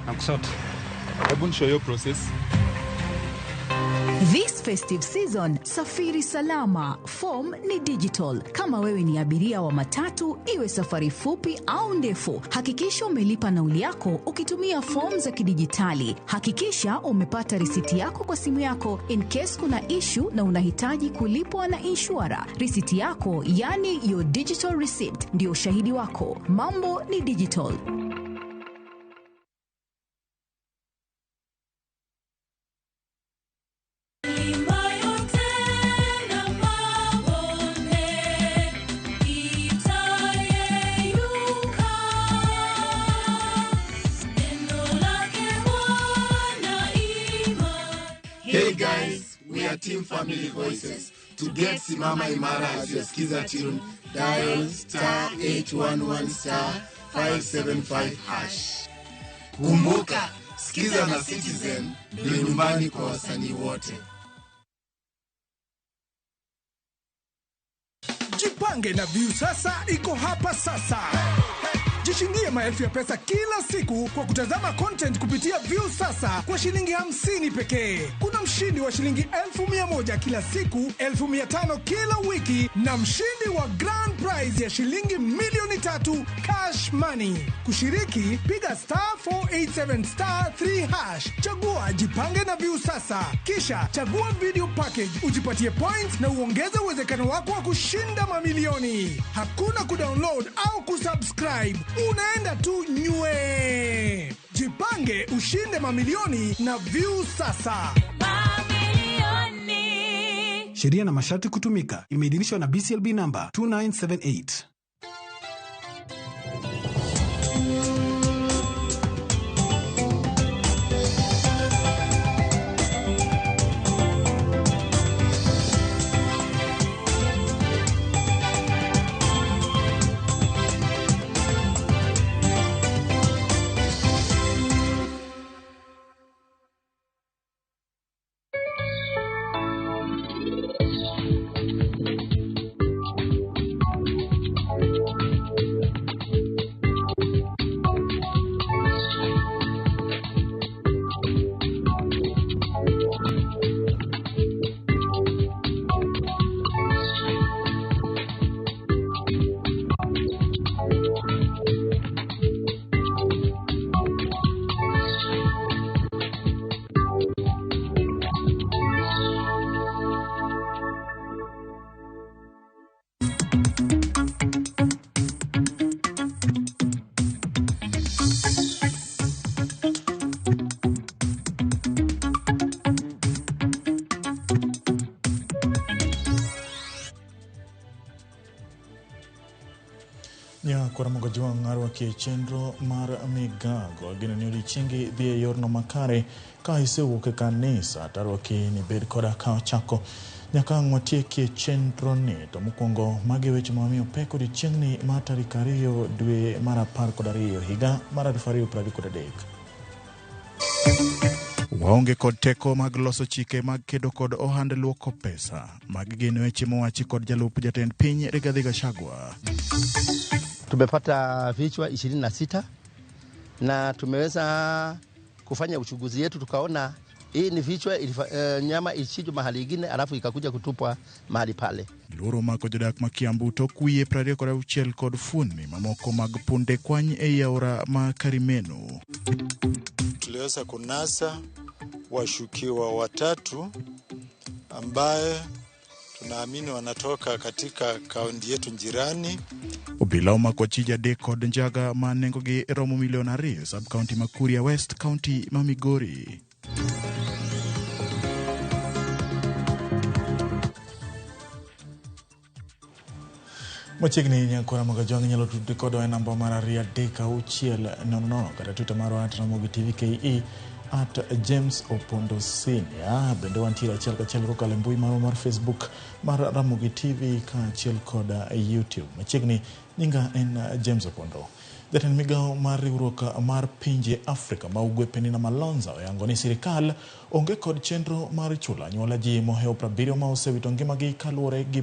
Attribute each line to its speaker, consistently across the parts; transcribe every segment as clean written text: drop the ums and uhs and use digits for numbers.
Speaker 1: nakusort. Hebu nishow your process.
Speaker 2: This festive season, safiri salama. Form ni digital. Kama wewe ni abiria wa matatu, iwe safari fupi au ndefu, hakikisha umelipa nauli yako ukitumia form za kidijitali. Hakikisha umepata risiti yako kwa simu yako in case kuna issue na unahitaji kulipwa na insurer. Risiti yako, yani your digital receipt, ndio ushahidi wako. Mambo ni digital.
Speaker 3: Hey guys, we are Team Family Voices. To get Simama Imara as your skiza tune, dial *811*575#. Kumbuka, skiza na Citizen ndio nyumbani kwa wasanii wote.
Speaker 4: Jipange na View sasa iko hapa sasa. Jishingie maelfu ya pesa kila siku kwa kutazama content kupitia View sasa kwa shilingi 50 pekee. Kuna mshindi wa shilingi 1,100 kila siku, 1,500 kila wiki na mshindi wa grand prize ya shilingi milioni 3 cash money. Kushiriki, piga *487*3#. Chagua Jipange na View sasa. Kisha chagua video package, ujipatie points na uongeze uwezekano wako wa kushinda mamilioni. Hakuna kudownload au kusubscribe. Unaenda tu nywe. Jipange ushinde mamilioni na View sasa. Mamilioni.
Speaker 5: Sheria na masharti kutumika. Imeidhinishwa na BCLB number 2978.
Speaker 6: Ramogi ng'arwa kie chenro mar Migago gino ni odiochienge dhi e yorno makare ka isewuok e kanisa tarwaki ni bed koda ka chako nyaka ng'watiekie chenro ni. To mokwongo magi weche mamiyo pek odiochiengni mar tarik 2 dwe mar 12 higa mar 2023. Waonge kod teko mag loso chike mag kedo kod ohand luoko pesa. Magi gin weche mowachi kod jalup jatend piny Rigathi Gachagua.
Speaker 7: Tumepata vichwa 26 na tumeweza kufanya uchunguzi yetu, tukaona hii ni vichwa nyama ilichinjwa mahali ingine alafu ikakuja kutupwa mahali pale.
Speaker 6: Loro mako jodak ma Kiambu to kuye 26 kod fuoni mamoko mag punde kwany e aora ma Karimenu.
Speaker 8: Tuliweza kunasa washukiwa 3 ambaye tunaamini wanatoka katika kaunti yetu jirani.
Speaker 6: Obila omako chija de kod njaga ma nengogi romo milioni 2 sub county ma Kuria West county ma Migori. Mochigni nyakora magajong nyalo tudde kodo e namba mar 3 kata Twitter mar @Ramogi TV KE @James Opondo Senior. Bende wantiere achiel kachiel kokalo mbui mar Facebook mar Ramogi TV ka achiel koda YouTube. Machiegni nyinga en James Opondo. Jatend Migago mar riwruok mar pinje Afrika ma ugwe Penina Malonza oyango ni sirikal onge kod chenro mar chulo anyuola ji mohewo 70 ma osewito ngimagi kaluwore gi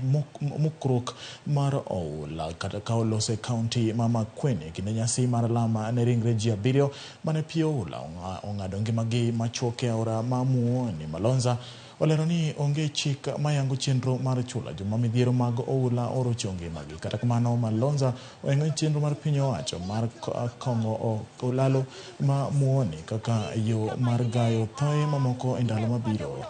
Speaker 6: mukruok mar oula kata ka olose kaunti ma Makueni kinde nyasi mar lama ne ringre ji 7 mane pi oula ong'ado ngimagi machuoke aora ma Muoni. Malonza olero ni onge chik mayango chenro mar chula joma midhiero mag oula orocho ngimagi. Kata kamano, Malonza oyango chenro mar piny owacho mar kongo olalo ma Muoni kaka yo mar gayo thoe mamoko e ndalo mabiro.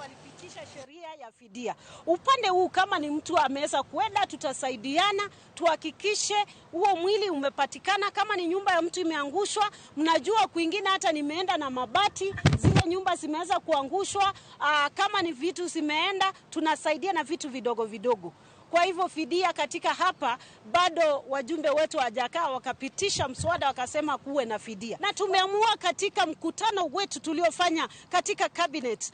Speaker 9: Fidia. Upande huu kama ni mtu ameweza kuenda, tutasaidiana tuhakikishe huo mwili umepatikana. Kama ni nyumba ya mtu imeangushwa, mnajua kwingine hata nimeenda na mabati, zile nyumba zimeweza kuangushwa. Kama ni vitu zimeenda, tunasaidia na vitu vidogo vidogo. Kwa hivyo fidia katika hapa bado wajumbe wetu hawajakaa wakapitisha mswada wakasema kuwe na fidia. Na tumeamua katika mkutano wetu tuliofanya katika cabinet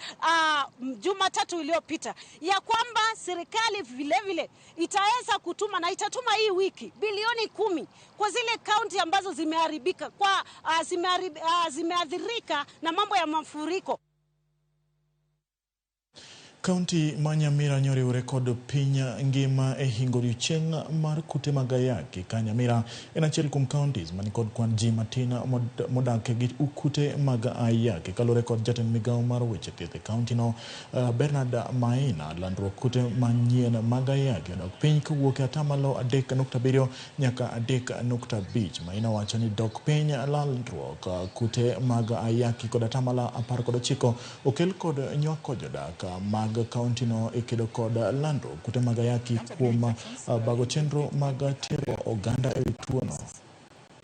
Speaker 9: Jumatatu iliyopita ya kwamba serikali vile vile itaweza kutuma na itatuma hii wiki bilioni 10 kwa zile kaunti ambazo zimeharibika kwa zimeathirika na mambo ya mafuriko.
Speaker 6: Kaunti ma Nyamira nyoriwore kod piny ngima e hingo odiechieng' mar kute mag ayaki ka Nyamira en achiel kuom counties mani kod kwan ji matin modak gi kute mag ayaki. Kaluwore kod jatend Migago mar weche thieth e kaunti no Bernard Maina, landruok kute manyien mag ayaki odok piny kawuok e atamalo 3.7 nyaka 3.5. Maina wacho ni dok piny landruok kute mag ayaki kod atamalo 19 okel kod nywako jodak mag kaunti no ekedo kod landruok kute mag ayaki kuom bago chenro mag tiego oganda e tuo no.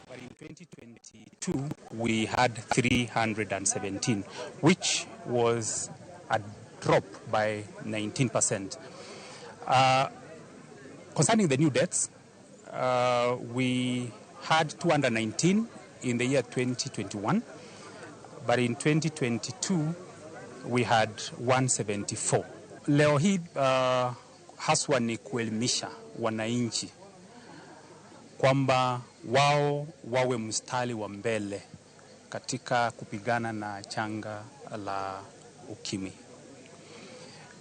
Speaker 10: But in 2022 we had 317, which was a drop by 19%. Concerning the new deaths, we had 219 in the year 2021, but in 2022 we had 174. Leo hii haswa ni kuelimisha wananchi kwamba wao wawe mstari wa mbele katika kupigana na janga la ukimwi.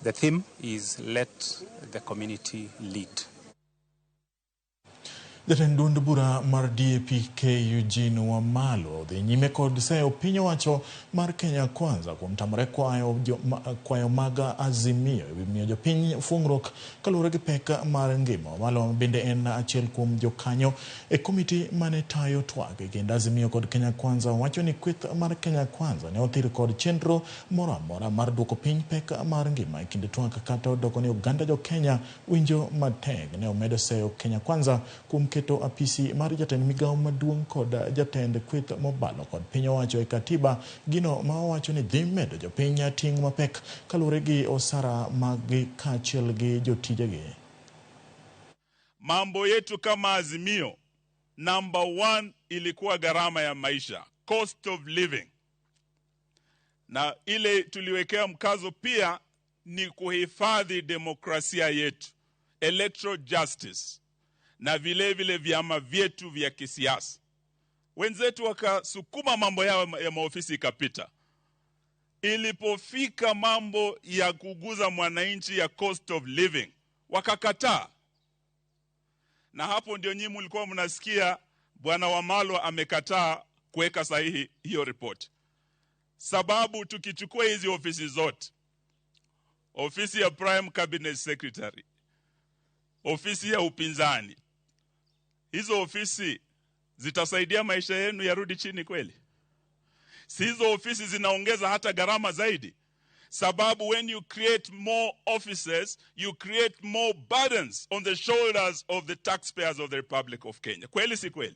Speaker 10: The theme is let the community lead.
Speaker 6: Jatend duond bura mar DAP-K Eugene Wamalwa odhi nyime kod seyo piny owacho mar Kenya Kwanza kuom tamore kwayo mag Azimio ewi miyo jopiny fuong'ruok kaluwore gi pek mar ngima. Wamalwa bende en achiel kuom jokanyo e komiti mane tayo twak e kind Azimio kod Kenya Kwanza. Wacho ni kweth mar Kenya Kwanza ne othir kod chenro moro amora mar duoko piny pek mar ngima e kind twak kata odoko ni oganda jo Kenya winjo matek. Ne omedo seyo Kenya Kwanza kuom keto apisi mar jatend Migago maduong' kod jatend kweth mobalo kod piny owacho e katiba, gino ma owacho ni dhi medo jopiny ting' mapek kaluwore gi osara mag kaachiel gi jotijegi.
Speaker 1: Mambo yetu kama Azimio, number 1 ilikuwa gharama ya maisha, cost of living. Na ile tuliwekea mkazo pia ni kuhifadhi demokrasia yetu, electoral justice, na vile vile vyama vyetu vya kisiasa. Wenzetu wakasukuma mambo yao ya maofisi ikapita. Ilipofika mambo ya kuguza mwananchi ya cost of living, wakakataa. Na hapo ndio nyinyi mlikuwa mnasikia Bwana Wamalwa amekataa kuweka sahihi hiyo report. Sababu tukichukua hizi ofisi zote, ofisi ya Prime Cabinet Secretary, ofisi ya upinzani, hizo ofisi zitasaidia maisha yenu yarudi chini kweli? Si hizo ofisi zinaongeza hata gharama zaidi. Sababu when you create more offices, you create more burdens on the shoulders of the taxpayers of the Republic of Kenya. Kweli si kweli?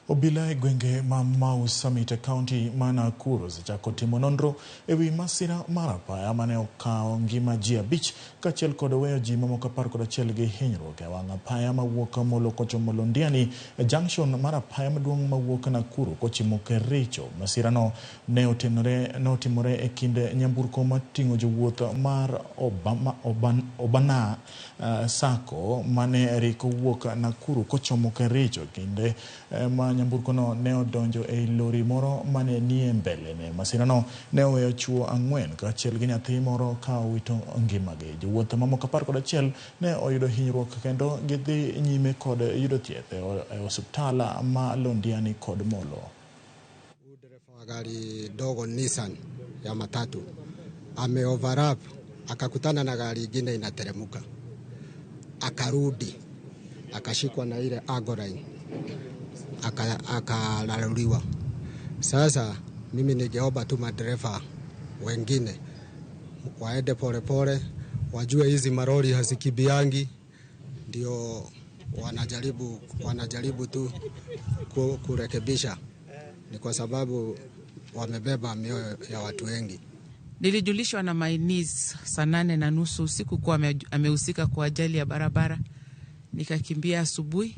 Speaker 6: Obila e gwenge ma Mau Summit County ma Nakuru osechako timo nonro ewi masira mar apaya mane okawo ngima ji 5 kaachiel kod weyo ji mamoko 11 gi hinyruok e wang' apaya mawuok Molo kochomo Londiani e junction mar apaya maduong' mawuok Nakuru kochimo Kericho. Masirano ne otimore e kinde nyamburko mating'o jowuoth mar Obana Sacco mane riko wuok Nakuru kochomo Kericho kinde ma nyamburko no ne odonjo e lori moro mane nie mbele ne. Masirano ne oweyo chuo 4 kaachiel gi nyathi moro ka owito ngimagi. Jowuoth mamoko 11 ne oyudo hinyruok kendo gidhi nyime kod yudo thieth e osiptal ma Londiani kod Molo.
Speaker 11: Dereva wa gari dogo Nissan ya matatu ame overlap akakutana na gari ingine inateremuka, akarudi akashikwa na ile agoline akalaluliwa. Sasa mimi ningeomba tu madereva wengine waende pole, wajue hizi maroli hazikibiangi, ndio wanajaribu tu kurekebisha, ni kwa sababu wamebeba mioyo ya watu wengi.
Speaker 12: Nilijulishwa na mainis saa 8:30 usiku kuwa amehusika kwa ajali ya barabara. Nikakimbia asubuhi,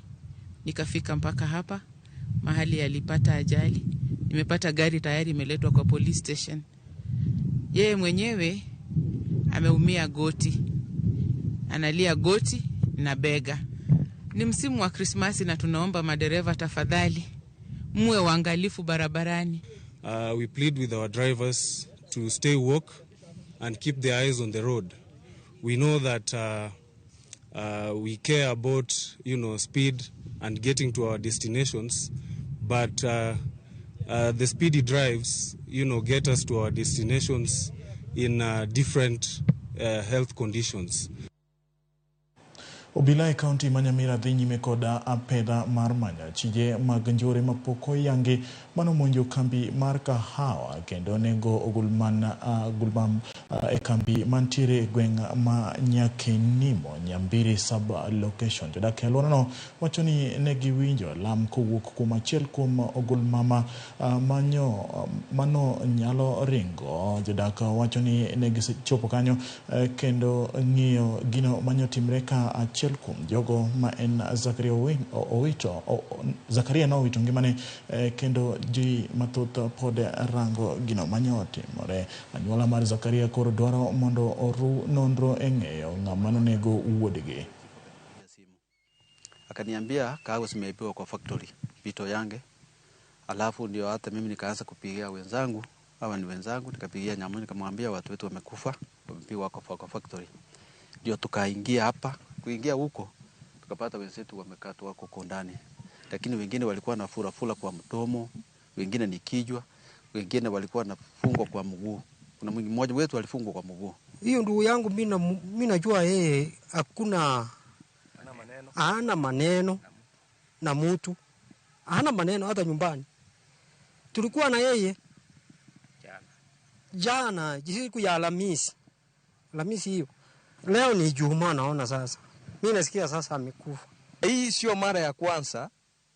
Speaker 12: nikafika mpaka hapa mahali alipata ajali. Nimepata gari tayari imeletwa kwa police station. Yeye mwenyewe ameumia goti, analia goti na bega. Ni msimu wa Krismasi na tunaomba madereva tafadhali muwe waangalifu barabarani.
Speaker 13: We plead with our drivers to stay woke and keep their eyes on the road. We know that we care about, speed and getting to our destinations, but the speedy drives, get us to our destinations in different health conditions.
Speaker 6: Obila e kaunti ma Nyamira dhi nyime koda apedha mar manya chije mag njore mapok oyangi manomonjo kambi mar kahawa kendo nego ogulmam e kambi mantiere e gweng' ma Nyakenimo Nyambiri sub location. Jodak e alworano wacho ni ne giwinjo lam kowuok kuom achiel kuom ogulmama mano nyalo ringo. Jodak wacho ni ne gisechopo kanyo kendo ng'iyo gino manyotimre ka achiel kuom jogo ma en Zakaria no owito ngimane kendo ji mathoth pod rango gino manyotimore. Anyuola mar Zakaria koro dwaro mondo oru nonro e ng'eyo ng'ama nonego wuodgi.
Speaker 14: Akaniambia kahawa zimeibiwa kwa factory Vito yange. Alafu ndio hata mimi nikaanza kupigia wenzangu, hawa ni wenzangu, nikapigia Nyamu nikamwambia watu wetu wamekufa, wamepiwa kwa factory. Ndio tukaingia hapa, kuingia huko tukapata wenzetu wamekatwa wako ndani. Lakini wengine walikuwa na fura kwa mdomo, wengine ni kichwa, wengine walikuwa nafungwa kwa mguu. Kuna mmoja wetu alifungwa kwa mguu.
Speaker 11: Hiyo ndugu yangu mimi najua yeye hana maneno na mtu. Hana maneno hata nyumbani. Tulikuwa na yeye jana siku ya Alhamisi hiyo. Leo ni Ijumaa naona sasa. Mimi nasikia sasa amekufa.
Speaker 15: Hii sio mara ya kwanza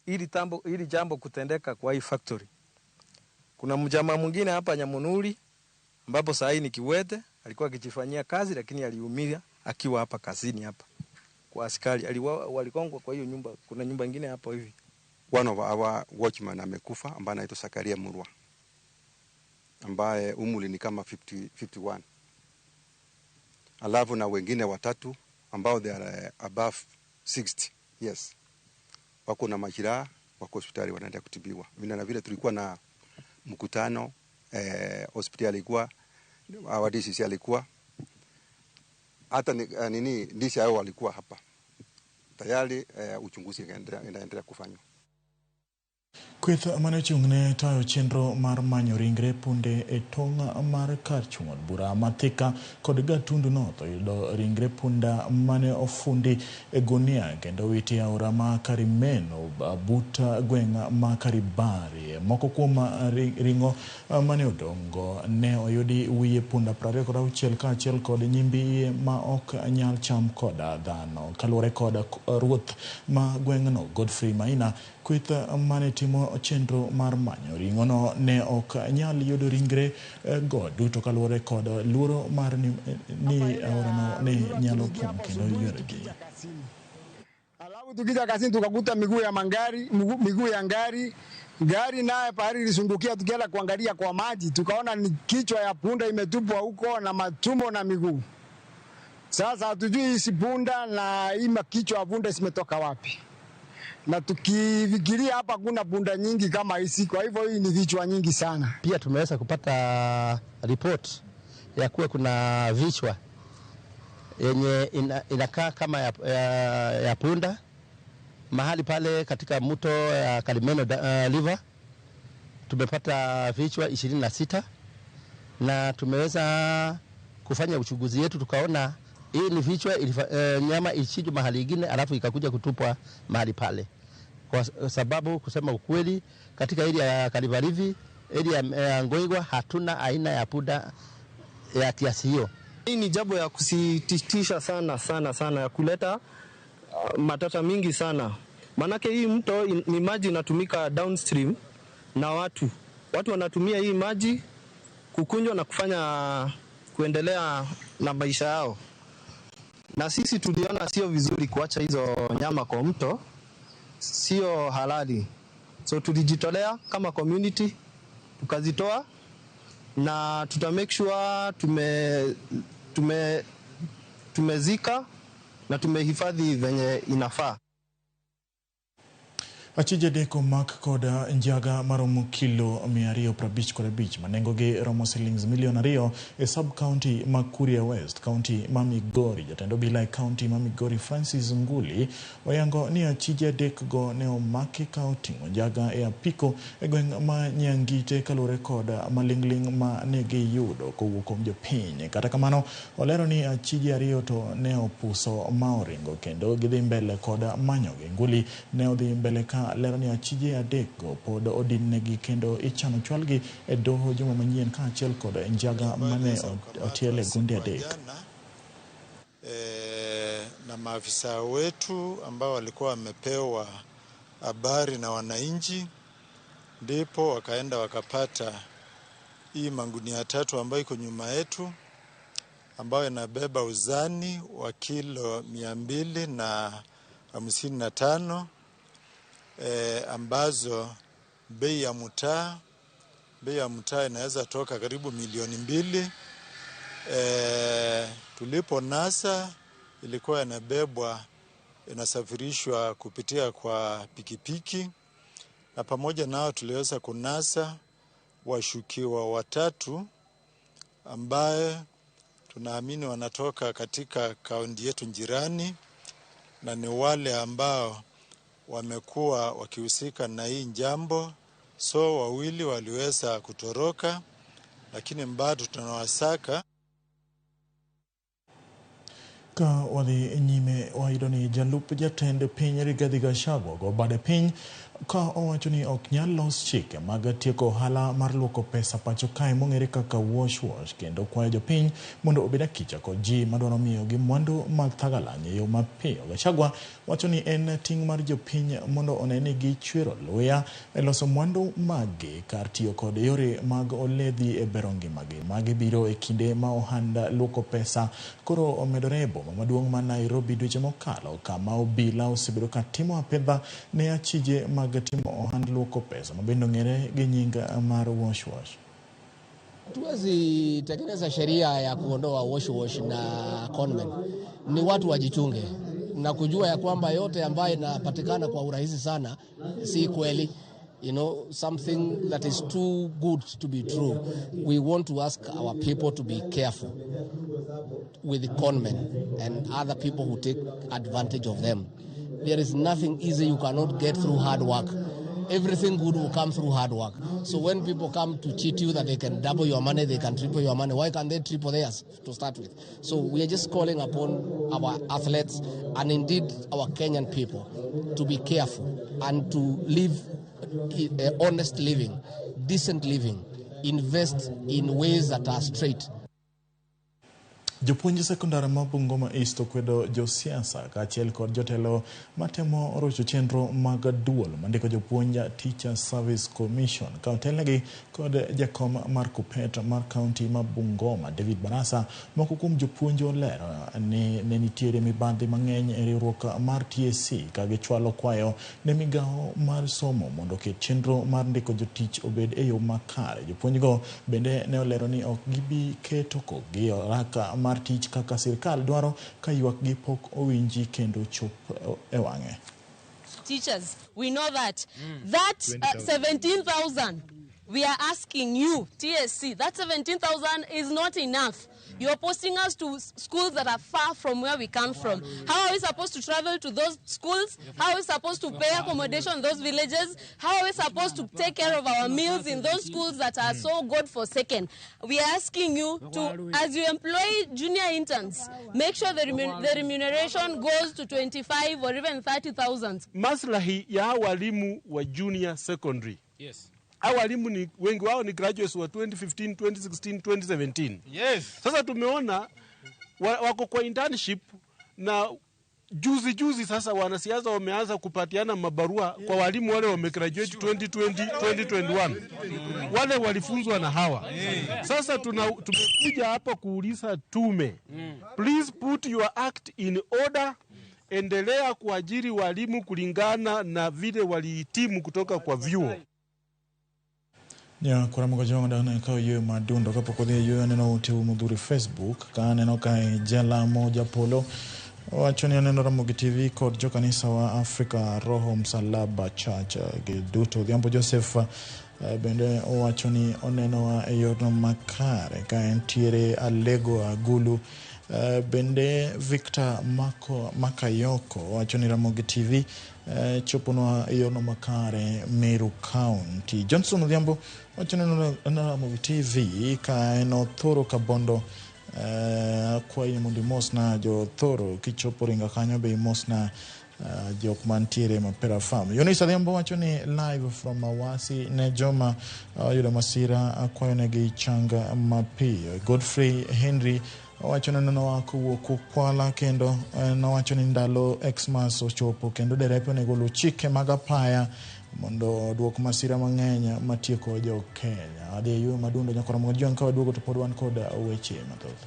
Speaker 15: ili jambo kutendeka kwa hii factory. Kuna mjamaa mwingine hapa Nyamunuri ambapo saa hii ni kiwete, alikuwa akijifanyia kazi lakini aliumia akiwa hapa kazini hapa. Kwa askari walikongwa kwa hiyo nyumba. Kuna nyumba nyingine hapo hivi.
Speaker 16: One of our watchman amekufa ambaye anaitwa Zakaria Murwa, ambaye umri ni kama 51. Alafu na wengine watatu ambao they are above 60 years wako na majeraha, wako hospitali wanaendelea kutibiwa. Na vile tulikuwa na mkutano hospitali ilikuwa our DCC alikuwa hata DC hao walikuwa hapa tayari, uchunguzi unaendelea kufanywa.
Speaker 6: Kweth manechung'ne tayo chenro mar manyo ringre punde e tong' mar kar chung'o bura Mathika kod Gatundu North oyudo ringre punda mane ofundi e gunia kendo witi aora ma Karimeno buta gweng' ma Karibari. Moko kuom ringo mane odongo ne oyudi wiye punda 26 kaachiel kod nyimbi ma ok nyal cham kod dhano. Kaluwore kod ruoth ma gweng'no Godfrey Maina, kweth mane timo chenro mar manyo ring'ono ne ok nyal yudo ringre go duto kaluwore kod luoro mar ni aorano ne nyalo pong' kendo ywerogi.
Speaker 17: Alafu tukija kazini tukakuta miguu ya gari naye pahali ilisundukia, tukienda kuangalia kwa maji tukaona ni kichwa ya punda imetupwa huko na matumbo na miguu. Sasa hatujui hii punda na hii kichwa ya punda zimetoka wapi, na tukifikiria hapa kuna punda nyingi kama hizi, kwa hivyo hii ni vichwa nyingi sana.
Speaker 7: Pia tumeweza kupata report ya kuwa kuna vichwa yenye inakaa kama ya punda mahali pale katika mto ya Kalimeno River. Tumepata vichwa 26 na tumeweza kufanya uchunguzi yetu, tukaona hii ni vichwa nyama ilichinjwa mahali ingine alafu ikakuja kutupwa mahali pale. Kwa sababu kusema ukweli, katika area ya Kalivarivi, area ya Ngoigwa hatuna aina ya punda ya kiasi hiyo.
Speaker 15: Hii ni jambo ya kusitisha sana ya kuleta matata mingi sana. Manake hii mto ni maji inatumika downstream na watu wanatumia hii maji kukunywa na kuendelea na maisha yao. Na sisi tuliona sio vizuri kuacha hizo nyama kwa mto, sio halali. So tulijitolea kama community tukazitoa, na tuta make sure tumezika na tumehifadhi venye inafaa.
Speaker 6: Achije deko mak koda njaga maromo kilo 255 manengogi romo shillings milion 2 e sub-county Makuria West, county Mamigori. Jatendo bilai county Mamigori Francis Nguli oyango ni achije dek go ne omaki county njaga e apiko e gweng' ma Nyangite kalure koda malingling ma negi yudo kowuok jopiny. Kata kamano olero ni achije ariyo to ne opuso maoringo kendo gidhi mbele koda manyogi. Nguli ne odhi mbele ka lero ni achije adeko pod odinegi kendo ichano chwalgi e doho juma manyien ka achiel kod njaga mane otiele gunde adek.
Speaker 8: Na maafisa wetu ambao walikuwa wamepewa habari na wananchi, ndipo wakaenda wakapata hii magunia 3 ambayo iko nyuma yetu, ambayo inabeba uzani wa kilo 255, ambazo bei ya mtaa inaweza toka karibu milioni 2. Tulipo nasa ilikuwa inasafirishwa kupitia kwa pikipiki, na pamoja nao tuliweza kunasa washukiwa 3 ambaye tunaamini wanatoka katika kaunti yetu jirani, na ni wale ambao wamekuwa wakihusika na hii jambo. So 2 waliweza kutoroka, lakini bado tunawasaka.
Speaker 6: Ka wadhi nyime waidoni jalup jatend piny Rigathi Gachagua go bade piny ka owacho ni ok nyal los chike mag tieko ohala mar luoko pesa pacho kae mong'ere kaka wash kendo kwayo jopiny mondo obed akicha kod ji madwaro miyogi mwandu mag thagalang' e yo mapiyo. Gachagua wacho ni en ting' mar jopiny mondo one ni gichwero luya e loso mwandu maggi kar tiyo kod yore mag oledhi e bero ngimagi magibiro e kinde ma ohand luoko pesa koro omedore e boma maduong' ma Nairobi dweche mokalo, kama obila osebedo ka timo apedha ne achije mag timo ohand luoko pesa mabendo ng'ere gi nying mar wash.
Speaker 18: Tuwezi tekeleza sheria ya kuondoa wash na conmen. Ni watu wajichunge na kujua ya kwamba yote ambayo inapatikana kwa urahisi sana si kweli. You know, something that is too good to be true. We want to ask our people to be careful with the conmen and other people who take advantage of them. There is nothing easy you cannot get through hard work. Everything good will come through hard work. So when people come to cheat you that they can double your money, they can triple your money, why can't they triple theirs to start with? So we are just calling upon our athletes and indeed our Kenyan people to be careful and to live honest living, decent living, invest in ways that are straight.
Speaker 6: Jopuonj sekondari ma Bungoma East okwedo josiasa kaachiel kod jotelo matemo rocho chenro mag duol mandiko jopuonj Teacher Service Commission ka otelnegi kod jakom mar Kupet mar kaunti ma Bungoma David Barasa. Moko kuom jopuonj olero ni ne nitiere mibadhi mang'eny e riwruok mar TSC ka gichwalo kwayo ne migawo mar somo mondo ket chenro mar ndiko jotich obed e yo makare. Jopuonjgo bende ne olero ni ok gibi keto kogi oraka mar tich kaka sirkal dwaro ka ywak gi pok owinji kendo chop e wang'e.
Speaker 19: Teachers, we know that 17,000 we are asking you, TSC, that 17,000 is not enough. You're posting us to schools that are far from where we come from. How are we supposed to travel to those schools? How are we supposed to pay accommodation in those villages? How are we supposed to take care of our meals in those schools that are so God-forsaken? We are asking you to, as you employ junior interns, make sure the remuneration goes to 25 or even 30,000.
Speaker 20: Maslahi ya walimu wa junior secondary.
Speaker 21: Yes.
Speaker 20: Walimu ni wengi wao ni graduates wa 2015, 2016, 2017.
Speaker 21: Yes.
Speaker 20: Sasa tumeona wako kwa internship na juzi sasa wanasiasa wameanza kupatiana mabarua kwa walimu wale wamegraduate 2020, 2021. Wale walifunzwa na hawa. Sasa tumekuja hapa kuuliza tume. Please put your act in order. Endelea kuajiri walimu kulingana na vile walihitimu kutoka kwa vyuo.
Speaker 6: Ya kwa mko jonga na kwa yeye madundo kapo kwa yeye neno uti umudhuri Facebook ka neno kai jela moja polo wachoni neno Ramogi TV kod jo kanisa wa Africa Roho Msalaba Church Geduto Dhiambo Joseph bende wachoni oneno wa Yorno Makare ka entiere Alego Agulu bende Victor Makayoko wachoni Ramogi TV choponwa Yorno Makare Meru County. Johnson Dhiambo wachoni Ramogi TV ka eno Thoro Kabondo kwa ino mundi mosna jo Thoro kichopo ringa kanyo be mosna jok mantiere mapera farm. Yonisa Dhiambo wachoni live from Mawasi ne joma yuda masira kwa yonegi changa mapi. Godfrey Henry wachoni nano waku kukwala kendo na wachoni ndalo Xmas ochopo kendo derepo negolo chike magapaya mondo duok masira mang'enya matieko jo Kenya. Ade yu madundo nyakora mwajion kawa duogo to podwan koda weche mathoth.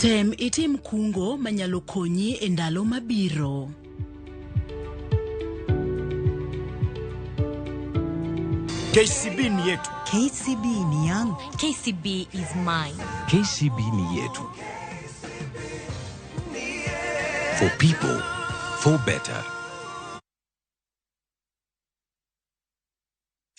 Speaker 22: Tem itim kungo manyalo konyi e ndalo mabiro.
Speaker 23: KCB ni yetu.
Speaker 24: KCB ni yangu. KCB is mine.
Speaker 23: KCB ni yetu. For people, for better.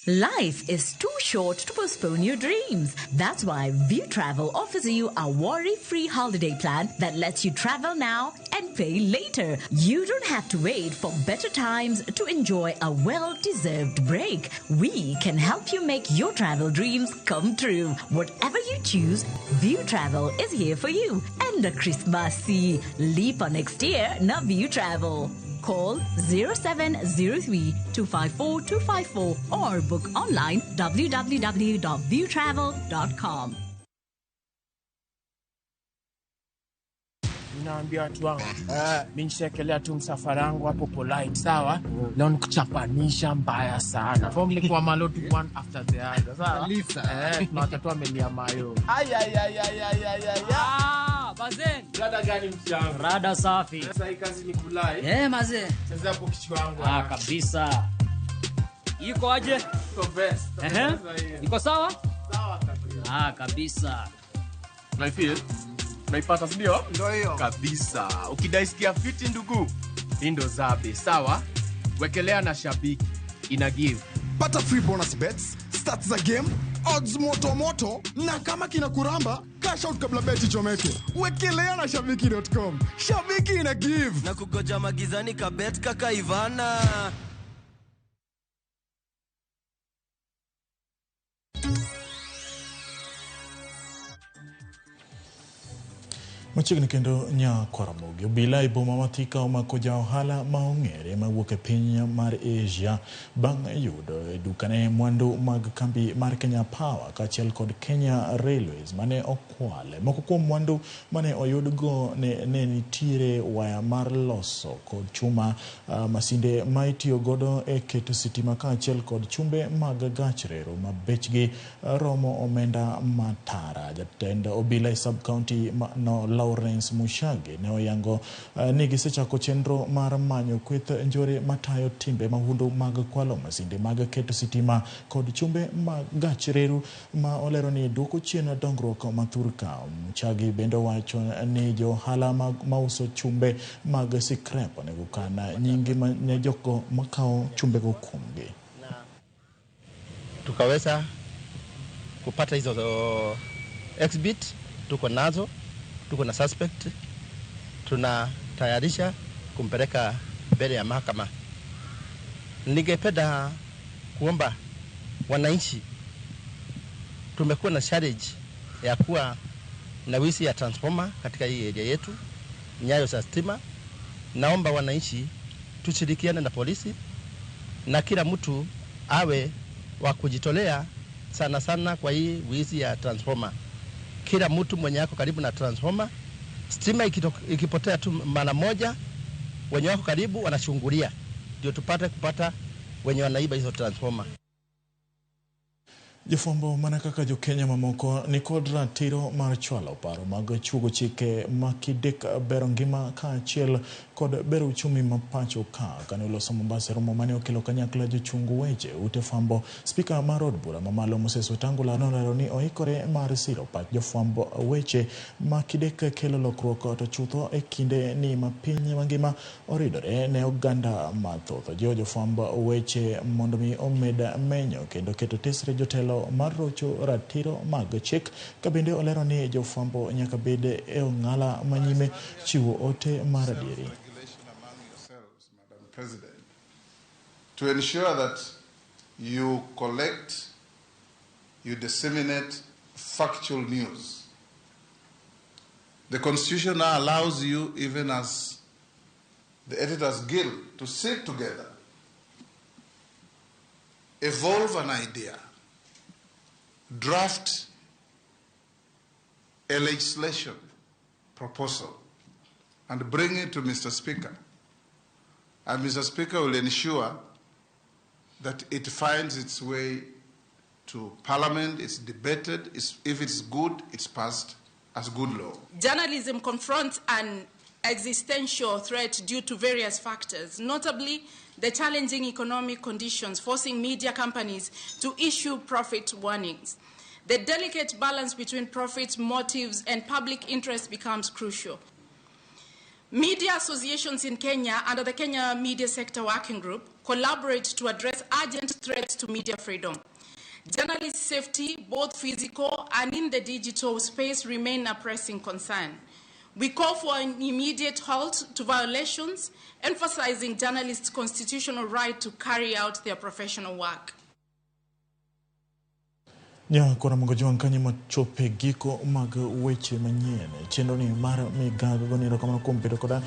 Speaker 2: Life is too short to postpone your dreams. That's why View Travel offers you a worry-free holiday plan that lets you travel now and pay later. You don't have to wait for better times to enjoy a well-deserved break. We can help you make your travel dreams come true. Whatever you choose, View Travel is here for you. And a Christmassy leap on next year na View Travel. Call 0703-254-254 or book online www.viewtravel.com.
Speaker 21: Naambia watu wangu mimi nishekelea tu msafara wangu hapo polite sawa leo nikuchapanisha mbaya sana form ni kwa malotu one after the other sawa tunatatua melia mayo
Speaker 25: Mazen
Speaker 21: rada gani msiangu
Speaker 25: rada safi
Speaker 21: sasa hii kazi ni kulai
Speaker 25: mazen
Speaker 21: sasa hapo kichwa wangu
Speaker 25: kabisa iko aje
Speaker 21: iko best
Speaker 25: iko sawa
Speaker 21: kabisa
Speaker 25: kabisa
Speaker 21: feel naipata ndio hiyo kabisa. Ukidaisikia fiti ndugu, hii ndo zabe sawa. Wekelea na shabiki ina give.
Speaker 3: Pata free bonus bets, stats za game, odds moto, na kama kina kuramba, cash out kabla beti chomeke. Wekelea na shabiki.com. Shabiki ina give.
Speaker 4: Na kugoja magizani kabet kaka Ivana.
Speaker 6: Machiegni kendo nya Ramogi obila boma mathika omakoja ohala maong'ere mawuok e piny mar Asia bang' yudo dukane mwandu mag kambi mar Kenya Power kaachiel kod Kenya Railways mane okwale. Moko kuom mwandu mane oyudgo ne nitiere waya mar loso kod chuma, masinde ma itiyo godo e keto sitima kaachiel kod chumbe mag gach reru ma bechgi romo omenda matara. Jatend obila e sub-county no Lawrence Mushage ne oyango ni gisechako chenro mar manyo kweth njore matayo timbe mahundu mag kwalo masinde mag keto sitima kod chumbe mag gach reru ma olero ni duoko chien dongruok mathurka. Mushage bende wacho ni johala mauso chumbe mag scrap onego kana nyingi ne joko makao chumbe go kuomgi.
Speaker 7: Tukaweza kupata hizo exhibit, tuko nazo, tuko na suspect, tunatayarisha kumpeleka mbele ya mahakama. Ningependa kuomba wananchi, tumekuwa na challenge ya kuwa na wizi ya transformer katika hii area yetu, nyayo za stima. Naomba wananchi tushirikiane na polisi na kila mtu awe wa kujitolea sana sana kwa hii wizi ya transformer. Kila mtu mwenye yako karibu na transformer, stima ikipotea tu mara moja, wenye wako karibu wanachungulia ndio tupate kupata wenye wanaiba hizo transformer.
Speaker 6: Jofombo mana kaka jo Kenya mamoko ni kod ratiro mar chwalo paro mag chugo chike makidek bero ngima kaachiel kod bero uchumi mapacho kane oloso Mombasa romo mane okelo kanyakla jochungu weche ute fwambo. Spika mar od bura mamalo Moses Wetangula nolero ni oikore mar siro pach jofwambo weche makidek kelo lokruok to chutho e kinde ni mapiny mangima oridore ne oganda mathoth. Jofwambo weche mondo mi omed menyo kendo keto tesre jotelo mar rocho ratiro mag chik. Kabende olero ni jofwambo nyaka bede e ong'ala manyime chiwo ote mar adieri.
Speaker 5: Madam President, to ensure that you collect, you disseminate factual news. The Constitution now allows you, even as the Editors Guild, to sit together, evolve an idea, draft a legislation proposal, and bring it to Mr. Speaker. And Mr. Speaker will ensure that it finds its way to Parliament, it's debated, if it's good, it's passed as good law.
Speaker 9: Journalism confronts an existential threat due to various factors, notably the challenging economic conditions forcing media companies to issue profit warnings. The delicate balance between profit motives and public interest becomes crucial. Media associations in Kenya, under the Kenya Media Sector Working Group, collaborate to address urgent threats to media freedom. Journalist safety, both physical and in the digital space, remain a pressing concern. We call for an immediate halt to violations, emphasizing journalists' constitutional right to carry out their professional work.
Speaker 6: Nya kora mongojwa nkanye machope giko mag weche manyien chenro ni mar Migago ni rokamano kompeto koda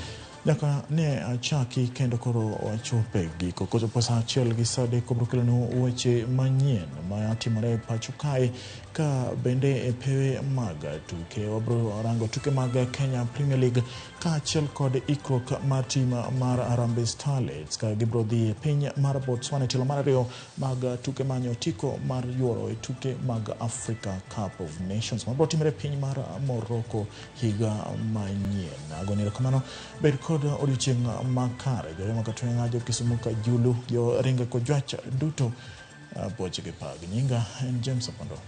Speaker 6: nyaka ne achaki kendo koro wachope giko kozo posa achiel gi sade kobrokelo no weche manyien ma timore pacho kae ka bende e pewe mag tuke. Wabro rango tuke mag Kenya Premier League ka achiel kod ikrok mar tim mar Harambee Starlets ka gibro dhi piny mar Botswana tilo mar ariyo mag tuke manyo tiko mar yuoro e tuke mag Africa Cup of Nations mabro timre piny mar Morocco higa manyien. Agonero kamano bed kod odiochieng' makare jore makatwenga jo Kisumu ka Julu jo ringa ko jwacha duto boche ke pag nyinga en James Apondo.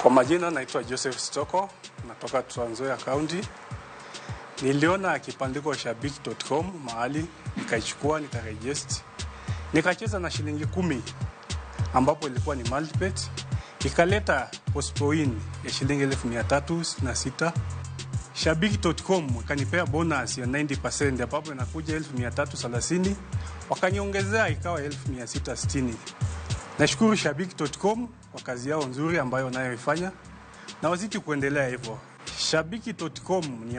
Speaker 1: Kwa majina naitwa Joseph Stoko, natoka Trans Nzoia County. Niliona kipandiko shabiki.com mahali, nikaichukua, nikaregister. Nikacheza na shilingi 10 ambapo ilikuwa ni multibet. Ikaleta postpoin ya shilingi 1366. Shabiki.com kanipea bonus ya 90% ambapo inakuja 1330. Wakaniongezea ikawa 1660. Nashukuru Shabiki.com kwa kazi yao nzuri ambayo wanayoifanya na wazidi kuendelea hivyo. Shabiki.com ni